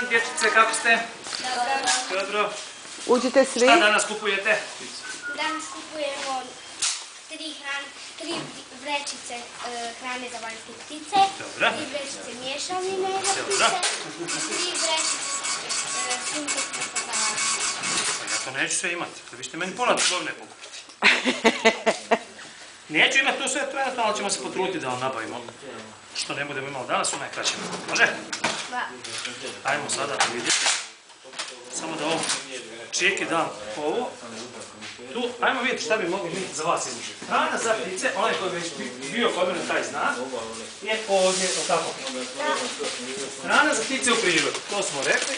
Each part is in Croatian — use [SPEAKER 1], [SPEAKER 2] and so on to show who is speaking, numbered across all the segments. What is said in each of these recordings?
[SPEAKER 1] dječice, kako ste?
[SPEAKER 2] Dobro.
[SPEAKER 1] Dobro.
[SPEAKER 3] Uđite svi.
[SPEAKER 1] Šta danas kupujete?
[SPEAKER 2] Danas kupujemo tri vrećice hrane za vanjske ptice,
[SPEAKER 1] Dobro.
[SPEAKER 2] 3 vrećice mješavine za ptice i 3 vrećice suncokreta za
[SPEAKER 1] Pa ja to neću sve imati, da biste meni pola trgovine pokupiti. Neću imati to sve trenutno, ali ćemo se potruditi da vam nabavimo. Što ne budemo imali danas, u najkraćem. Može?
[SPEAKER 2] Da.
[SPEAKER 1] Ajmo sada da vidimo. Samo da ovom čeki dam ovo. Tu, ajmo vidjeti šta bi mogli mi za vas izlužiti. Hrana za ptice, onaj koji već bio kod mene taj zna, je ovdje, tako. Hrana za ptice u prirodi, to smo rekli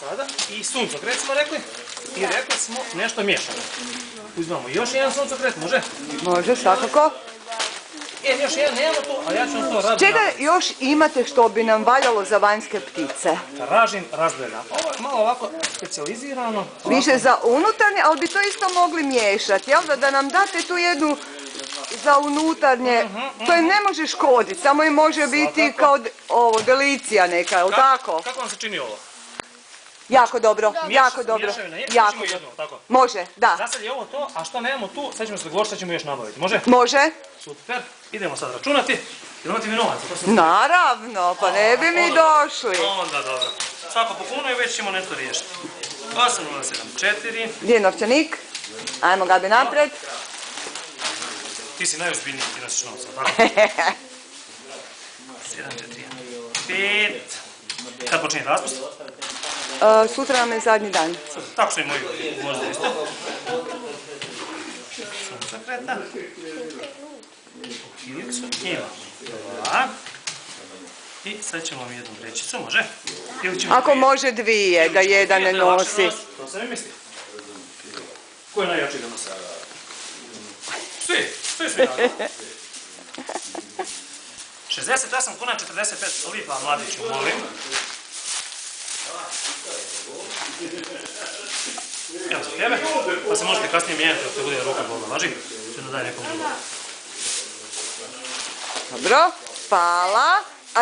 [SPEAKER 1] sada. I suncokret smo rekli. I rekli smo nešto miješano. Uzmamo još jedan suncokret, može?
[SPEAKER 3] Može, svakako.
[SPEAKER 1] Još jedan nemamo tu, ali ja ću vam to raditi.
[SPEAKER 3] Čega još imate što bi nam valjalo za vanjske ptice?
[SPEAKER 1] Tražim razgleda. Ovo je malo ovako specijalizirano.
[SPEAKER 3] Više za unutarnje, ali bi to isto mogli miješati, jel da nam date tu jednu za unutarnje, to im ne može škoditi, samo im može biti kao delicija neka, jel tako?
[SPEAKER 1] Kako vam se čini ovo?
[SPEAKER 3] Jako dobro, jako dobro. Jako
[SPEAKER 1] jedno, tako?
[SPEAKER 3] Može, da.
[SPEAKER 1] Za sad je ovo to, a što nemamo tu, sad ćemo se dogovoriti šta ćemo još nabaviti, može?
[SPEAKER 3] Može.
[SPEAKER 1] Super, idemo sad računati. Jel imate vi novaca?
[SPEAKER 3] Naravno, pa ne bi mi došli.
[SPEAKER 1] Onda dobro. Svako po kunu i već ćemo nešto riješiti. 8074.
[SPEAKER 3] Gdje je novčanik? Ajmo ga bi napred.
[SPEAKER 1] Ti si najozbiljniji, ti nosiš novca, tako? 7, 4, 5. Kad počinje raspust?
[SPEAKER 3] Sutra nam je zadnji dan.
[SPEAKER 1] Tako su i moji možda isto. Suncokreta. Kiliksu imamo. Dva. I sad ćemo vam jednu vrećicu, može?
[SPEAKER 3] Ako može dvije, da jedan ne nosi.
[SPEAKER 1] To se mi misli. Ko je najjači da nosi? Svi naravno. 68 kuna 45 lipa, mladiću, molim. Evo za tebe, pa se možete kasnije mijenjati ako te bude ruka bolna, važi? Što da daj nekom drugom.
[SPEAKER 3] Dobro, hvala.